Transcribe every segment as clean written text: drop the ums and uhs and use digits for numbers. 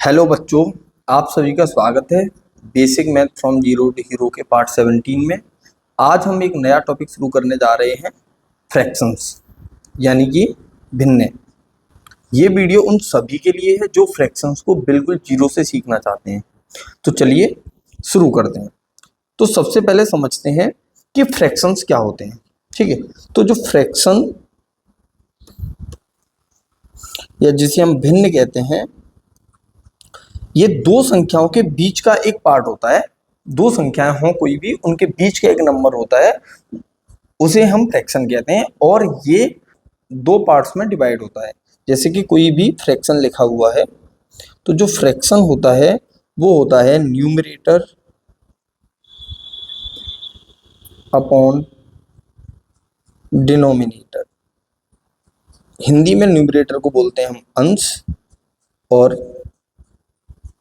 Hello बच्चों, आप सभी का स्वागत है basic math from zero to hero के पार्ट 17 में। आज हम एक नया टॉपिक शुरू करने जा रहे हैं, फ्रैक्शंस यानी कि भिन्ने। ये वीडियो उन सभी के लिए है जो फ्रैक्शंस को बिल्कुल जीरो से सीखना चाहते हैं। तो चलिए शुरू करते हैं। तो सबसे पहले समझते हैं कि फ्रैक्शंस क्या होते हैं। ठीक है, तो जो फ्रैक्शन या जिसे हम भिन्न कहते हैं, ये दो संख्याओं के बीच का एक पार्ट होता है। दो संख्याएं हों कोई भी, उनके बीच का एक नंबर होता है, उसे हम फ्रैक्शन कहते हैं। और ये दो पार्ट्स में डिवाइड होता है। जैसे कि कोई भी फ्रैक्शन लिखा हुआ है, तो जो फ्रैक्शन होता है वो होता है न्यूमरेटर अपॉन डिनोमिनेटर। हिंदी में न्यूमरेटर को बोलते हैं हम अंश और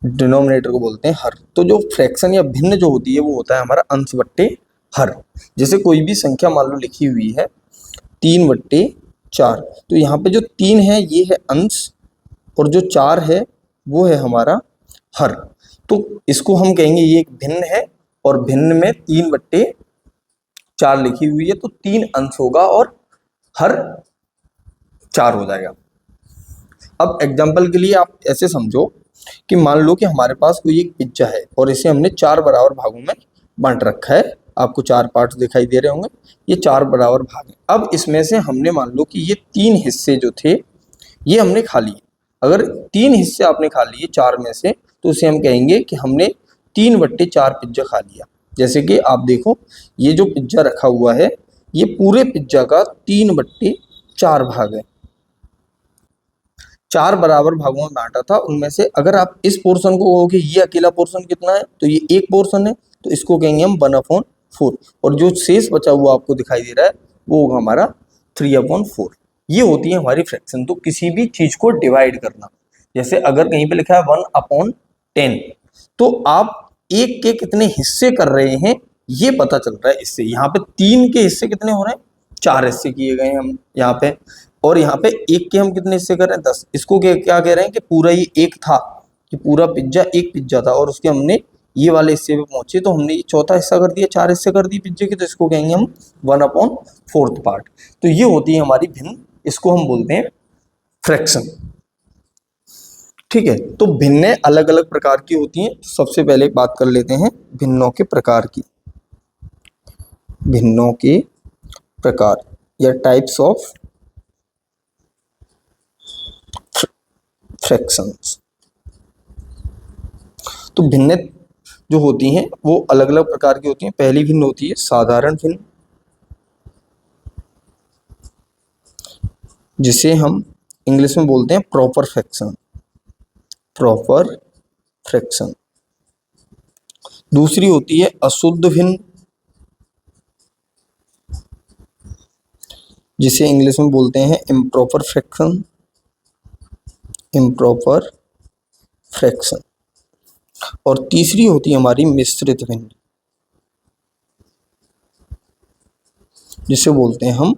डिनोमिनेटर को बोलते हैं हर। तो जो फ्रैक्शन या भिन्न जो होती है वो होता है हमारा अंश बट्टे हर। जैसे कोई भी संख्या मान लो लिखी हुई है 3/4, तो यहाँ पे जो 3 है ये है अंश और जो 4 है वो है हमारा हर। तो इसको हम कहेंगे ये एक भिन्न है, और भिन्न में 3/4 लिखी हुई है, तो 3 अंश होगा और हर 4 हो जाएगा। अब एग्जाम्पल के लिए आप ऐसे समझो कि मान लो कि हमारे पास कोई एक पिज्जा है और इसे हमने 4 बराबर भागों में बांट रखा है। आपको 4 पार्ट्स दिखाई दे रहे होंगे, ये 4 बराबर भाग हैं। अब इसमें से हमने मान लो कि ये 3 हिस्से जो थे ये हमने खा लिए। अगर 3 हिस्से आपने खा लिए 4 में से, तो उसे हम कहेंगे कि हमने 3/4 पिज्जा खा लिया। जैसे कि आप देखो, ये जो पिज्जा रखा हुआ है ये पूरे पिज्जा का 3/4 भाग है। 4 बराबर भागों में बांटा था, उनमें से अगर आप इस पोर्शन को कहोगे ये अकेला पोर्शन कितना है, तो ये एक पोर्शन है, तो इसको कहेंगे हम 1/4। और जो शेष बचा हुआ आपको दिखाई दे रहा है वो होगा हमारा 3/4। ये होती है हमारी फ्रैक्शन। तो किसी भी चीज को डिवाइड करना, जैसे अगर कहीं पे लिखा है 1/10, तो आप एक के कितने हिस्से कर रहे हैं ये पता चल रहा है इससे। यहाँ पे 3 के हिस्से कितने हो रहे हैं, 4 हिस्से किए गए हैं हम यहाँ पे। और यहाँ पे एक के हम कितने हिस्से कर रहे हैं, 10। इसको क्या कह रहे हैं कि पूरा ये एक था, कि पूरा पिज्जा एक पिज्जा था और उसके हमने ये वाले हिस्से पे पहुंचे, तो हमने ये चौथा हिस्सा कर दिया, 4 हिस्से कर दिए पिज्जे के, तो इसको कहेंगे हम 1/4 पार्ट। तो ये होती है हमारी भिन्न, इसको हम बोलते हैं फ्रैक्शन। ठीक है, तो भिन्नें अलग अलग प्रकार की होती हैं। सबसे पहले बात कर लेते हैं भिन्नों के प्रकार की। भिन्नों के प्रकार या टाइप्स ऑफ फ्रैक्शंस। तो भिन्न जो होती हैं वो अलग अलग प्रकार की होती हैं। पहली भिन्न होती है साधारण भिन्न, जिसे हम इंग्लिश में बोलते हैं प्रॉपर फ्रैक्शन। Proper fraction. दूसरी होती है अशुद्ध भिन्न, जिसे इंग्लिश में बोलते हैं इम्प्रॉपर फ्रैक्शन। Improper fraction. और तीसरी होती है हमारी मिश्रित भिन्न, जिसे बोलते हैं हम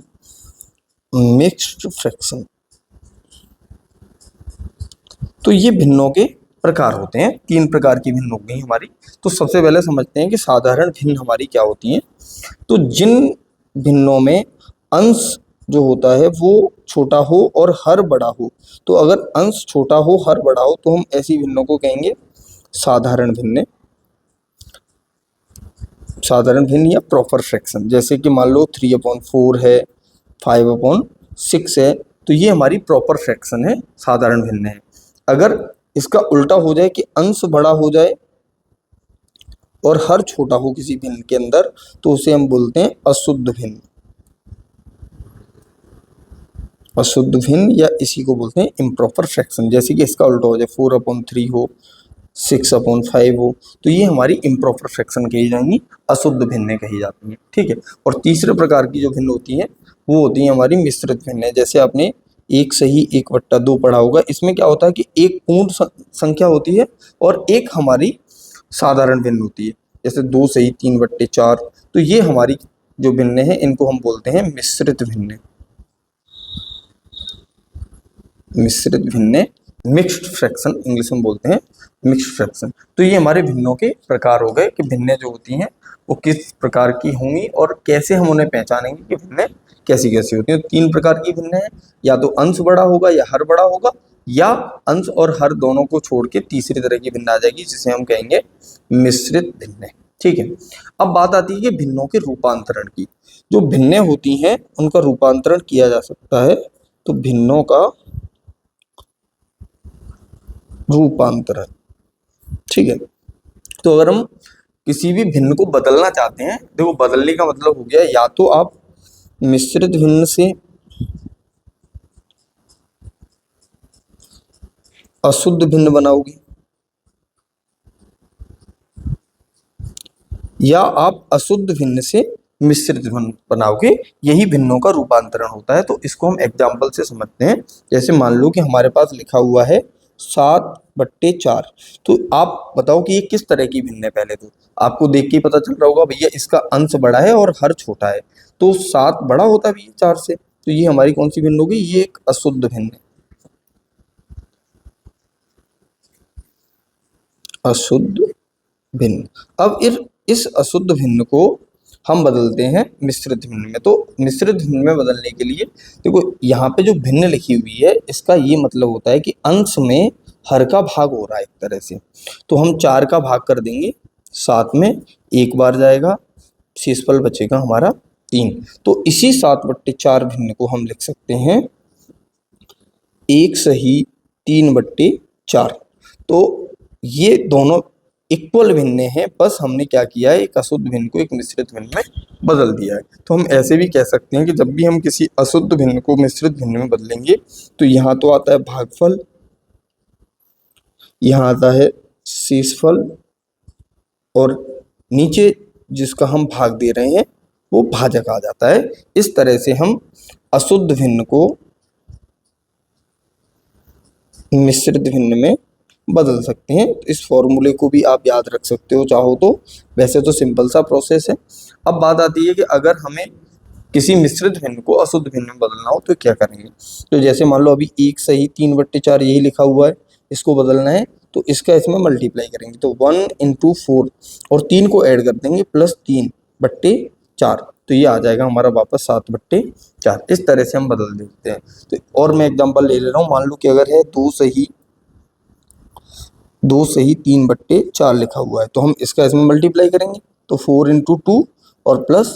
मिक्स्ड फ्रैक्शन। तो ये भिन्नों के प्रकार होते हैं। 3 प्रकार की भिन्न हो गई हमारी। तो सबसे पहले समझते हैं कि साधारण भिन्न हमारी क्या होती हैं। तो जिन भिन्नों में अंश जो होता है वो छोटा हो और हर बड़ा हो, तो अगर अंश छोटा हो हर बड़ा हो तो हम ऐसी भिन्नों को कहेंगे साधारण भिन्न। साधारण भिन्न या प्रॉपर फ्रैक्शन। जैसे कि मान लो 3/4 है, 5/6 है, तो ये हमारी प्रॉपर फ्रैक्शन है, साधारण भिन्न है। अगर इसका उल्टा हो जाए कि अंश बड़ा हो जाए और हर छोटा हो किसी भिन्न के अंदर, तो उसे हम बोलते हैं अशुद्ध भिन्न। अशुद्ध भिन्न या इसी को बोलते हैं इम्प्रॉपर फ्रैक्शन। जैसे कि इसका उल्टा हो जाए 4/3 हो, 6/5 हो, तो ये हमारी इम्प्रॉपर फ्रैक्शन कही जाएंगी, अशुद्ध भिन्न कही जाती हैं। ठीक है। और तीसरे प्रकार की जो भिन्न होती हैं वो होती है हमारी मिश्रित भिन्न। जैसे आपने 1 सही 1/2 पढ़ा होगा। इसमें क्या होता है कि एक पूर्ण संख्या होती है और एक हमारी साधारण भिन्न होती है। जैसे 2 सही 3/4, तो ये हमारी जो भिन्न है इनको हम बोलते हैं मिश्रित भिन्न। मिश्रित भिन्न मिक्स्ड फ्रैक्शन इंग्लिश में बोलते हैं, मिक्स्ड फ्रैक्शन। तो ये हमारे भिन्नों के प्रकार हो गए कि भिन्नें जो होती हैं वो किस प्रकार की होंगी और कैसे हम उन्हें पहचानेंगे कि भिन्नें कैसी कैसी होती हैं। 3 प्रकार की भिन्नें हैं, या तो अंश बड़ा होगा या हर बड़ा होगा, या अंश और हर दोनों को छोड़ के तीसरी तरह की भिन्न आ जाएगी जिसे हम कहेंगे मिश्रित भिन्नें। ठीक है, अब बात आती है कि भिन्नों के रूपांतरण की। जो भिन्नें होती हैं उनका रूपांतरण किया जा सकता है, तो भिन्नों का रूपांतरण। ठीक है, तो अगर हम किसी भी भिन्न को बदलना चाहते हैं, देखो बदलने का मतलब हो गया या तो आप मिश्रित भिन्न से अशुद्ध भिन्न बनाओगे, या आप अशुद्ध भिन्न से मिश्रित भिन्न बनाओगे, यही भिन्नों का रूपांतरण होता है। तो इसको हम एग्जाम्पल से समझते हैं। जैसे मान लो कि हमारे पास लिखा हुआ है 7/4, तो आप बताओ कि ये किस तरह की भिन्न है। पहले तो आपको देख के ही पता चल रहा होगा भैया इसका अंश बड़ा है और हर छोटा है, तो 7 बड़ा होता भी है 4 से, तो ये हमारी कौन सी भिन्न होगी, ये एक अशुद्ध भिन्न है, अशुद्ध भिन्न। अब इस अशुद्ध भिन्न को हम बदलते हैं मिश्रित भिन्न में। तो मिश्रित भिन्न में बदलने के लिए देखो यहाँ पे जो भिन्न लिखी हुई है इसका ये मतलब होता है कि अंश में हर का भाग हो रहा है एक तरह से। तो हम 4 का भाग कर देंगे 7 में, एक बार जाएगा, शेषफल बचेगा हमारा 3। तो इसी 7/4 भिन्न को हम लिख सकते हैं 1 सही 3/4। तो ये दोनों इक्वल भिन्न हैं, बस हमने क्या किया है एक अशुद्ध भिन्न को एक मिश्रित भिन्न में बदल दिया है। तो हम ऐसे भी कह सकते हैं कि जब भी हम किसी अशुद्ध भिन्न को मिश्रित भिन्न में बदलेंगे तो यहाँ तो आता है भागफल, यहाँ आता है शेषफल, और नीचे जिसका हम भाग दे रहे हैं वो भाजक आ जाता है। इस तरह से हम अशुद्ध भिन्न को मिश्रित भिन्न में बदल सकते हैं। इस फॉर्मूले को भी आप याद रख सकते हो चाहो तो, वैसे तो सिंपल सा प्रोसेस है। अब बात आती है कि अगर हमें किसी मिश्रित भिन्न को अशुद्ध भिन्न में बदलना हो तो क्या करेंगे। तो जैसे मान लो अभी 1 सही 3/4 यही लिखा हुआ है, इसको बदलना है तो इसका इसमें मल्टीप्लाई करेंगे, तो 1 × 4 और 3 को ऐड कर देंगे प्लस 3/4, तो ये आ जाएगा हमारा वापस 7/4। इस तरह से हम बदल देते हैं। तो और मैं एग्जांपल ले ले रहा हूँ, मान लो कि अगर है 2 सही 3/4 लिखा हुआ है, तो हम इसका इसमें मल्टीप्लाई करेंगे, तो 4 × 2 और प्लस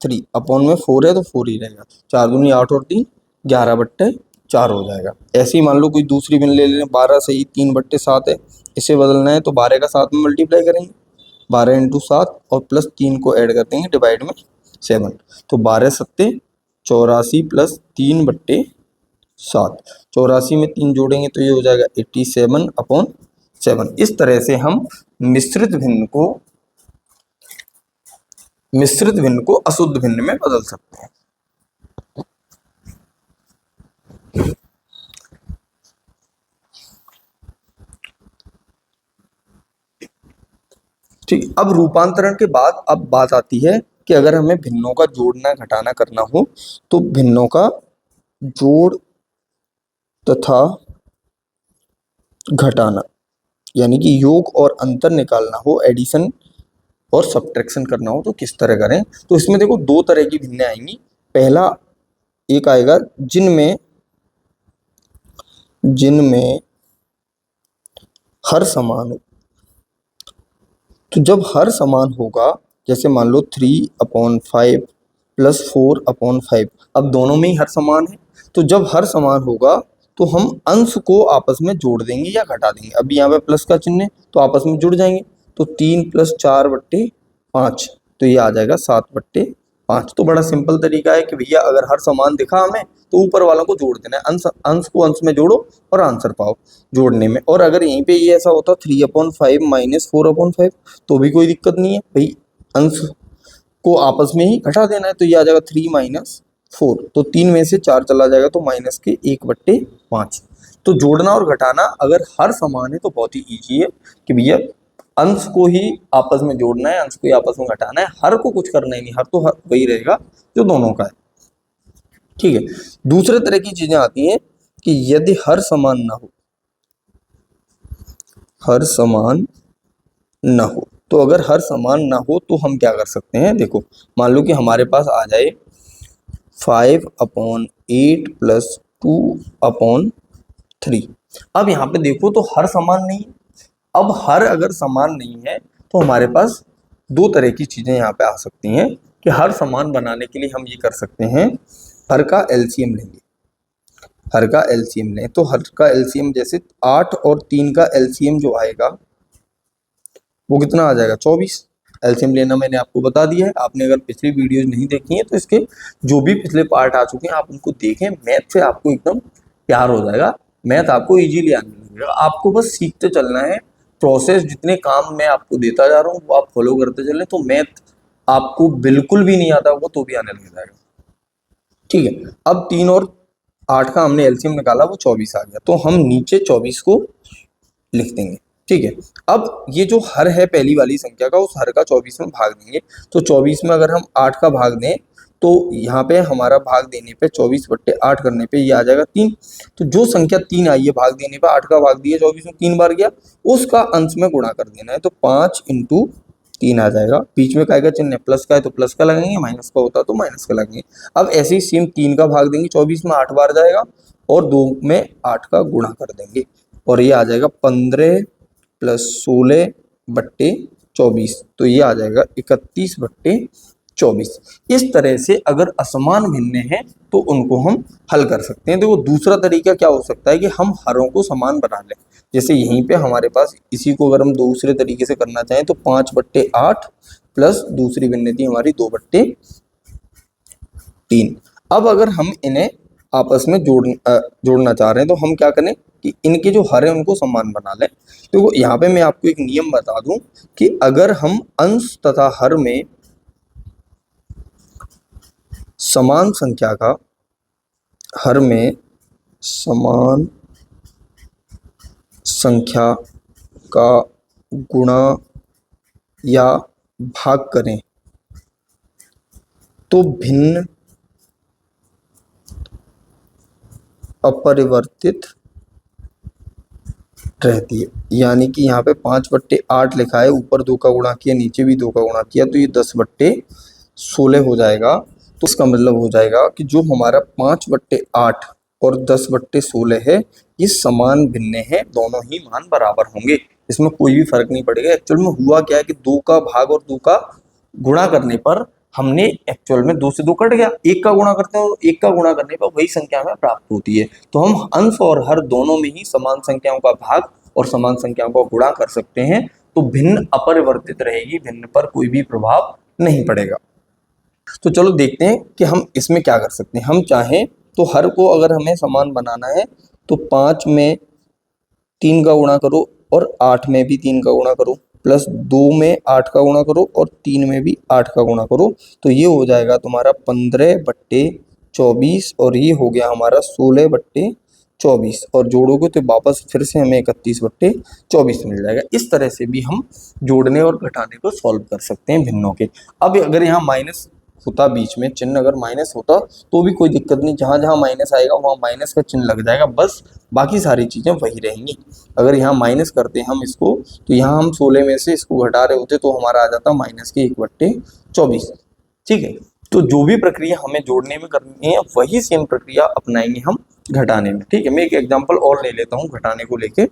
3 अपॉन में 4 है तो 4 ही रहेगा, 4 दूनी 8 और 3 11/4 हो जाएगा। ऐसे ही मान लो कोई दूसरी भिन्न ले लें, 12 सही 3/7 है, इसे बदलना है तो 12 का 7 में मल्टीप्लाई करेंगे, 12 × 7 और प्लस 3 को ऐड कर देंगे डिवाइड में 7, तो 12 सत्ते 84 प्लस 3/7, 84 में 3 जोड़ेंगे तो ये हो जाएगा 87/7। इस तरह से हम मिश्रित भिन्न को अशुद्ध भिन्न में बदल सकते हैं। ठीक, अब रूपांतरण के बाद अब बात आती है कि अगर हमें भिन्नों का जोड़ना घटाना करना हो तो भिन्नों का जोड़ तथा घटाना, यानी कि योग और अंतर निकालना हो, एडिशन और सब्ट्रैक्शन करना हो तो किस तरह करें। तो इसमें देखो 2 तरह की भिन्नें आएंगी। पहला एक आएगा जिनमें हर समान हो। तो जब हर समान होगा, जैसे मान लो 3/5 प्लस 4/5, अब दोनों में ही हर समान है, तो जब हर समान होगा तो हम अंश को आपस में जोड़ देंगे या घटा देंगे। अभी यहाँ पे प्लस का चिन्ह है तो आपस में जुड़ जाएंगे, तो 3 + 4/5, तो ये आ जाएगा 7/5। तो बड़ा सिंपल तरीका है कि भैया अगर हर समान दिखा हमें तो ऊपर वालों को जोड़ देना है, अंश को अंश में जोड़ो और आंसर पाओ जोड़ने में। और अगर यहीं पे ये ऐसा होता 3/5 - 4/5 तो भी कोई दिक्कत नहीं है भाई, अंश को आपस में ही घटा देना है, तो ये आ जाएगा 3 - 4, तो 3 में से 4 चला जाएगा तो माइनस के 1/5। तो जोड़ना और घटाना अगर हर समान है तो बहुत ही ईजी है कि भैया अंश को ही आपस में जोड़ना है, अंश को ही आपस में घटाना है, हर को कुछ करना ही नहीं, हर तो हर वही रहेगा जो दोनों का है। ठीक है, दूसरे तरह की चीजें आती हैं कि यदि हर समान ना हो, हर समान न हो। तो अगर हर समान ना हो तो हम क्या कर सकते हैं, देखो मान लो कि हमारे पास आ जाए 5/8 प्लस 2/3। अब यहाँ पे देखो तो हर समान नहीं है। अब हर अगर समान नहीं है तो हमारे पास दो तरह की चीजें यहाँ पे आ सकती हैं कि हर समान बनाने के लिए हम ये कर सकते हैं, हर का एलसीएम लेंगे। हर का एलसीएम लें तो हर का एलसीएम जैसे 8 और 3 का एलसीएम जो आएगा वो कितना आ जाएगा, 24। एलसीएम लेना मैंने आपको बता दिया है। आपने अगर पिछली वीडियोज नहीं देखी है तो इसके जो भी पिछले पार्ट आ चुके हैं आप उनको देखें। मैथ से आपको एकदम प्यार हो जाएगा, मैथ आपको इजीली आने लगेगा। आपको बस सीखते चलना है। प्रोसेस जितने काम मैं आपको देता जा रहा हूँ वो आप फॉलो करते चलें तो मैथ आपको बिल्कुल भी नहीं आता होगा तो भी आने लग जाएगा। ठीक है, अब 3 और 8 का हमने एलसीएम निकाला, वो 24 आ गया। तो हम नीचे 24 को लिख देंगे। ठीक है, अब ये जो हर है पहली वाली संख्या का, उस हर का 24 में भाग देंगे। तो 24 में अगर हम 8 का भाग दें तो यहाँ पे हमारा भाग देने पे 24/8 करने पे ये आ जाएगा 3। तो जो संख्या 3 आई है भाग देने पे, 8 का भाग दिया 24 में 3 बार गया, उसका अंश में गुणा कर देना है। तो 5 इंटू 3 आ जाएगा। बीच में काय का चिन्ह है, प्लस का है तो प्लस का लगाएंगे, माइनस का होता तो माइनस का लगाएंगे। अब ऐसे ही सेम 3 का भाग देंगे, 24 में 8 बार जाएगा और 2 में 8 का गुणा कर देंगे और ये आ जाएगा 15 प्लस 16/24। तो ये आ जाएगा 31/24। इस तरह से अगर असमान भिन्न है तो उनको हम हल कर सकते हैं। देखो दूसरा तरीका क्या हो सकता है कि हम हरों को समान बना लें। जैसे यहीं पे हमारे पास इसी को अगर हम दूसरे तरीके से करना चाहें तो 5/8 प्लस दूसरी भिन्न थी हमारी 2/3। अब अगर हम इन्हें आपस में जोड़ना चाह रहे हैं तो हम क्या करें कि इनके जो हर है उनको समान बना लें। तो यहाँ पे मैं आपको एक नियम बता दूं कि अगर हम अंश तथा हर में समान संख्या का, हर में समान संख्या का गुणा या भाग करें तो भिन्न अपरिवर्तित रहती है। यानी कि यहाँ पे 5/8 लिखा है, ऊपर 2 का गुणा किया, नीचे भी 2 का गुणा किया, तो ये 10/16 हो जाएगा। तो इसका मतलब हो जाएगा कि जो हमारा 5/8 और 10/16 है ये समान भिन्न है, दोनों ही मान बराबर होंगे, इसमें कोई भी फर्क नहीं पड़ेगा। एक्चुअल में हुआ क्या है कि 2 का भाग और 2 का गुणा करने पर हमने एक्चुअल में 2 से 2 कट गया, 1 का गुणा करते हैं और 1 का गुणा करने पर वही संख्या हमें प्राप्त होती है। तो हम अंश और हर दोनों में ही समान संख्याओं का भाग और समान संख्याओं का गुणा कर सकते हैं। तो भिन्न अपरिवर्तित रहेगी, भिन्न पर कोई भी प्रभाव नहीं पड़ेगा। तो चलो देखते हैं कि हम इसमें क्या कर सकते हैं। हम चाहें तो हर को अगर हमें समान बनाना है तो 5 में 3 का गुणा करो और 8 में भी 3 का गुणा करो, प्लस 2 में 8 का गुणा करो और 3 में भी 8 का गुणा करो। तो ये हो जाएगा तुम्हारा 15/24 और ये हो गया हमारा 16/24 और जोड़ोगे तो वापस फिर से हमें 31/24 मिल जाएगा। इस तरह से भी हम जोड़ने और घटाने को सॉल्व कर सकते हैं भिन्नों के। अब अगर यहाँ माइनस होता, बीच में चिन्ह अगर माइनस होता तो भी कोई दिक्कत नहीं, जहाँ जहाँ माइनस आएगा वहाँ माइनस का चिन्ह लग जाएगा, बस बाकी सारी चीज़ें वही रहेंगी। अगर यहाँ माइनस करते हम इसको तो यहाँ हम 16 में से इसको घटा रहे होते तो हमारा आ जाता माइनस के 1/24। ठीक है, तो जो भी प्रक्रिया हमें जोड़ने में करनी है वही सेम प्रक्रिया अपनाएंगे हम घटाने में। ठीक है, मैं एक एग्जाम्पल और ले लेता हूँ घटाने को लेके,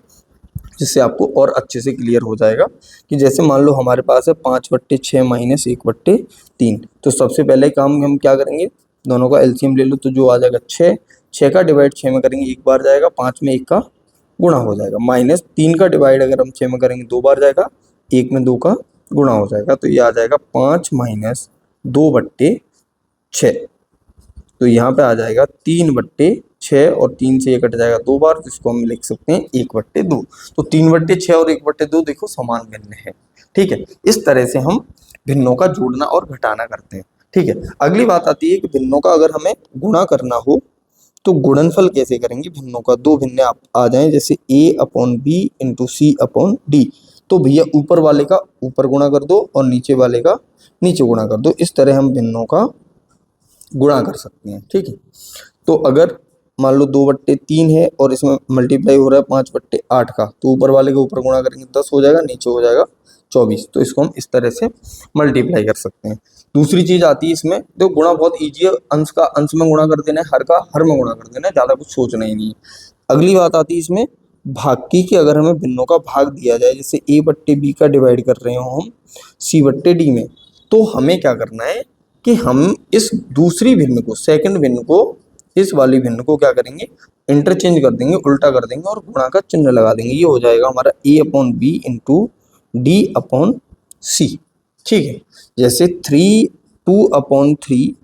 जिससे आपको और अच्छे से क्लियर हो जाएगा। कि जैसे मान लो हमारे पास है 5/6 माइनस 1/3। तो सबसे पहले काम हम क्या करेंगे, दोनों का एलसीएम ले लो तो जो आ जाएगा 6। 6 का डिवाइड 6 में करेंगे 1 बार जाएगा, 5 में 1 का गुणा हो जाएगा, माइनस 3 का डिवाइड अगर हम 6 में करेंगे 2 बार जाएगा, 1 में 2 का गुणा हो जाएगा। तो ये आ जाएगा 5 माइनस 2/6। तो यहाँ पे आ जाएगा 3/6 और 3 से ये कट जाएगा 2 बार, जिसको हम लिख सकते हैं 1/2। तो 3/6 और 1/2 देखो समान भिन्न है। ठीक है, इस तरह से हम भिन्नों का जोड़ना और घटाना करते हैं। ठीक है, अगली बात आती है कि भिन्नों का अगर हमें गुणा करना हो तो गुणनफल कैसे करेंगे। भिन्नों का दो भिन्न आ जाए, जैसे a/b इंटू c/d। तो भैया ऊपर वाले का ऊपर गुणा कर दो और नीचे वाले का नीचे गुणा कर दो, इस तरह हम भिन्नों का गुणा कर सकते हैं। ठीक है, तो अगर मान लो 2/3 है और इसमें मल्टीप्लाई हो रहा है 5/8 का, तो ऊपर वाले के ऊपर गुणा करेंगे 10 हो जाएगा, नीचे हो जाएगा 24। तो इसको हम इस तरह से मल्टीप्लाई कर सकते हैं। दूसरी चीज आती है इसमें, तो गुणा बहुत ईजी है, अंश का अंश में गुणा कर देना है, हर का हर में गुणा कर देना है, ज्यादा कुछ सोचना ही नहीं है। अगली बात आती है इसमें भाग की, कि अगर हमें भिन्नों का भाग दिया जाए, जैसे a/b का डिवाइड कर रहे हो हम c/d में, तो हमें क्या करना है कि हम इस दूसरी भिन्न को, सेकंड भिन्न को, इस वाली भिन्न को क्या करेंगे, इंटरचेंज कर देंगे, उल्टा कर देंगे और गुणा का चिन्ह लगा देंगे। ये हो जाएगा हमारा a/b इंटू d/c। ठीक है, जैसे 2/3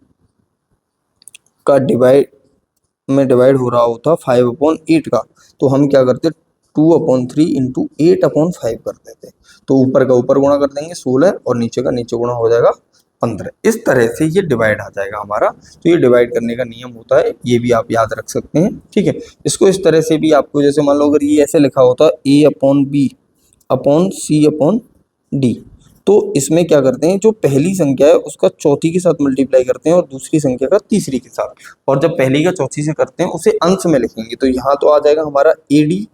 का डिवाइड हो रहा होता 5/8 का, तो हम क्या करते, 2/3 इंटू 8/5 कर देते। तो ऊपर का ऊपर गुणा कर देंगे 16 और नीचे का नीचे गुणा हो जाएगा 15। इस तरह से ये डिवाइड आ जाएगा हमारा। तो ये डिवाइड करने का नियम होता है, ये भी आप याद रख सकते हैं। ठीक है, इसको इस तरह से भी आपको, जैसे मान लो अगर ये ऐसे लिखा होता a/b/c/d, तो इसमें क्या करते हैं, जो पहली संख्या है उसका चौथी के साथ मल्टीप्लाई करते हैं और दूसरी संख्या का तीसरी के साथ, और जब पहली का चौथी से करते हैं उसे अंश में लिखेंगे। तो यहाँ तो आ जाएगा हमारा AD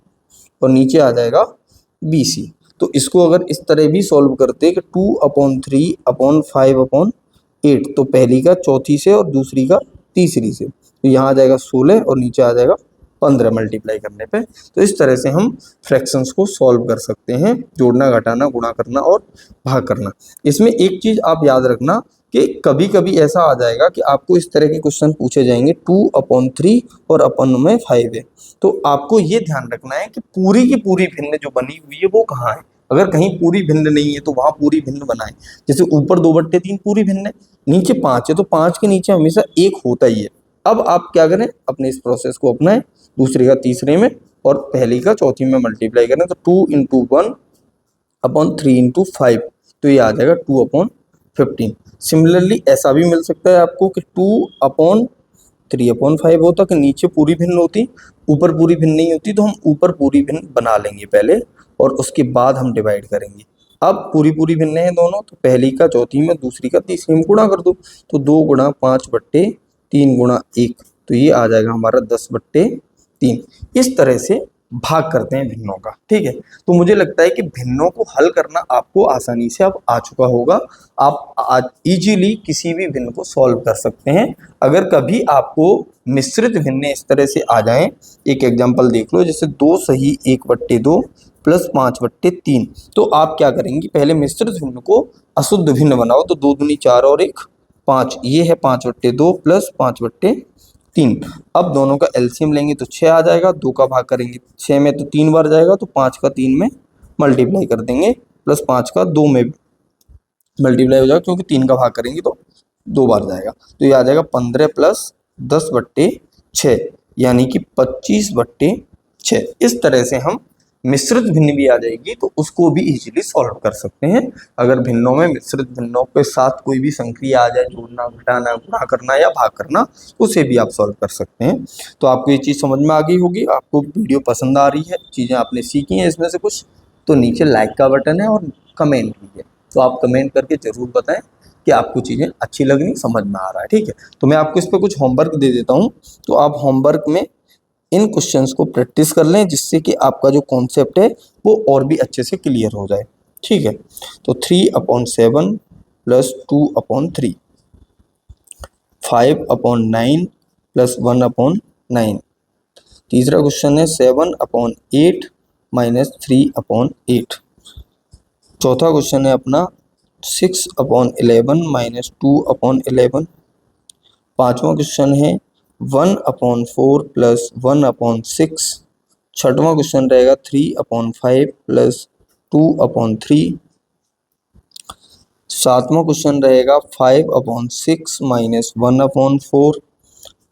और नीचे आ जाएगा BC। तो इसको अगर इस तरह भी सॉल्व करते हैं कि 2/3/5/8, तो पहली का चौथी से और दूसरी का तीसरी से, तो यहाँ आ जाएगा 16 और नीचे आ जाएगा 15 मल्टीप्लाई करने पे। तो इस तरह से हम फ्रैक्शंस को सॉल्व कर सकते हैं, जोड़ना, घटाना, गुणा करना और भाग करना। इसमें एक चीज आप याद रखना कि कभी कभी ऐसा आ जाएगा कि आपको इस तरह के क्वेश्चन पूछे जाएंगे 2/3 और अपन में 5 है, तो आपको ये ध्यान रखना है कि पूरी की पूरी भिन्न जो बनी हुई है वो कहाँ है। अगर कहीं पूरी भिन्न नहीं है तो वहां पूरी भिन्न बनाए। जैसे ऊपर 2/3 पूरी भिन्न है, नीचे 5 है, तो 5 के नीचे हमेशा 1 होता ही है। अब आप क्या करें, अपने इस प्रोसेस को अपनाएं, दूसरे का तीसरे में और पहली का चौथी में मल्टीप्लाई करें, तो 2/1/3/5, तो ये आ जाएगा 2/15। सिमिलरली ऐसा भी मिल सकता है आपको कि 2/3/5 होता, कि नीचे पूरी भिन्न होती, ऊपर पूरी भिन्न नहीं होती, तो हम ऊपर पूरी भिन्न बना लेंगे पहले और उसके बाद हम डिवाइड करेंगे। अब पूरी पूरी भिन्न है दोनों, तो पहली का चौथी में, दूसरी का तीसरी में गुणा कर दो, तो 2 गुणा 5/3 गुणा 1, तो ये आ जाएगा हमारा 10/3। इस तरह से भाग करते हैं भिन्नों का। ठीक है, तो मुझे लगता है कि भिन्नों को हल करना आपको आसानी से अब आ चुका होगा। आप आज इजीली किसी भी भिन्न को सॉल्व कर सकते हैं। अगर कभी आपको मिश्रित भिन्न इस तरह से आ जाएं, एक एग्जांपल देख लो, जैसे 2 सही 1/2 प्लस 5/3, तो आप क्या करेंगे, पहले मिश्रित भिन्न को अशुद्ध भिन्न बनाओ, तो 2 दूनी 4 और 1 5, ये है 5/2 प्लस 5/3। अब दोनों का एलसीएम लेंगे तो 6 आ जाएगा, 2 का भाग करेंगे 6 में तो 3 बार जाएगा, तो 5 का 3 में मल्टीप्लाई कर देंगे, प्लस 5 का 2 में मल्टीप्लाई हो जाएगा, क्योंकि 3 का भाग करेंगे तो 2 बार जाएगा। तो ये आ जाएगा 15 प्लस 10/6, यानी कि 25/6। इस तरह से हम मिश्रित भिन्न भी आ जाएगी तो उसको भी इजीली सॉल्व कर सकते हैं। अगर भिन्नों में मिश्रित भिन्नों के साथ कोई भी संक्रिया आ जाए, जोड़ना, घटाना, गुणा करना या भाग करना, उसे भी आप सॉल्व कर सकते हैं। तो आपको ये चीज़ समझ में आ गई होगी, आपको वीडियो पसंद आ रही है, चीज़ें आपने सीखी हैं इसमें से कुछ, तो नीचे लाइक का बटन है और कमेंट भी है, तो आप कमेंट करके ज़रूर बताएं कि आपको चीज़ें अच्छी लग रही, समझ में आ रहा है। ठीक है, तो मैं आपको इस पर कुछ होमवर्क दे देता हूँ, तो आप होमवर्क में इन क्वेश्चंस को प्रैक्टिस कर लें, जिससे कि आपका जो कॉन्सेप्ट है वो और भी अच्छे से क्लियर हो जाए। ठीक है, तो 3/7 प्लस 2/3, 5/9 प्लस 1/9। तीसरा क्वेश्चन है 7/8 माइनस 3/8। चौथा क्वेश्चन है अपना 6/11 माइनस 2/11। पांचवा क्वेश्चन है 1/4 प्लस 1/6। छठवां क्वेश्चन रहेगा 3/5 प्लस 2/3। सातवां क्वेश्चन रहेगा 5/6 माइनस 1/4।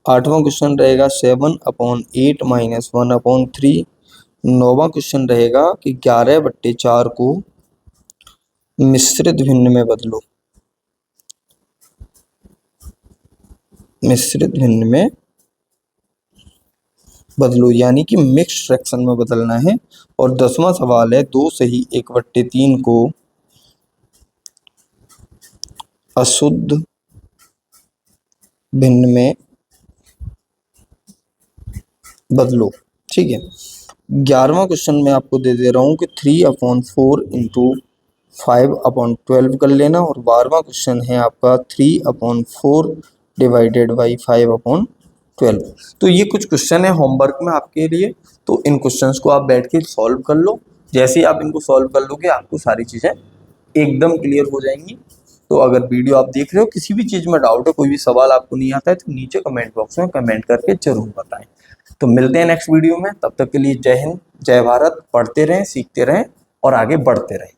आठवां क्वेश्चन रहेगा 7/8 माइनस 1/3। नौवां क्वेश्चन रहेगा कि 11/4 को मिश्रित भिन्न में बदलो, मिश्रित भिन्न में बदलो यानी कि मिक्स फ्रैक्शन में बदलना है। और 10वां सवाल है 2 सही 1/3 को अशुद्ध भिन्न में बदलो। ठीक है, 11वां क्वेश्चन मैं आपको दे दे रहा हूँ कि 3/4 इंटू 5/12 कर लेना, और 12वां क्वेश्चन है आपका 3/4 डिवाइडेड बाई 5/12। तो ये कुछ क्वेश्चन है होमवर्क में आपके लिए, तो इन क्वेश्चंस को आप बैठ के सॉल्व कर लो। जैसे ही आप इनको सॉल्व कर लोगे आपको सारी चीज़ें एकदम क्लियर हो जाएंगी। तो अगर वीडियो आप देख रहे हो, किसी भी चीज़ में डाउट है, कोई भी सवाल आपको नहीं आता है, तो नीचे कमेंट बॉक्स में कमेंट करके जरूर बताएं। तो मिलते हैं नेक्स्ट वीडियो में, तब तक के लिए जय हिंद, जय भारत। पढ़ते रहें, सीखते रहें और आगे बढ़ते रहें।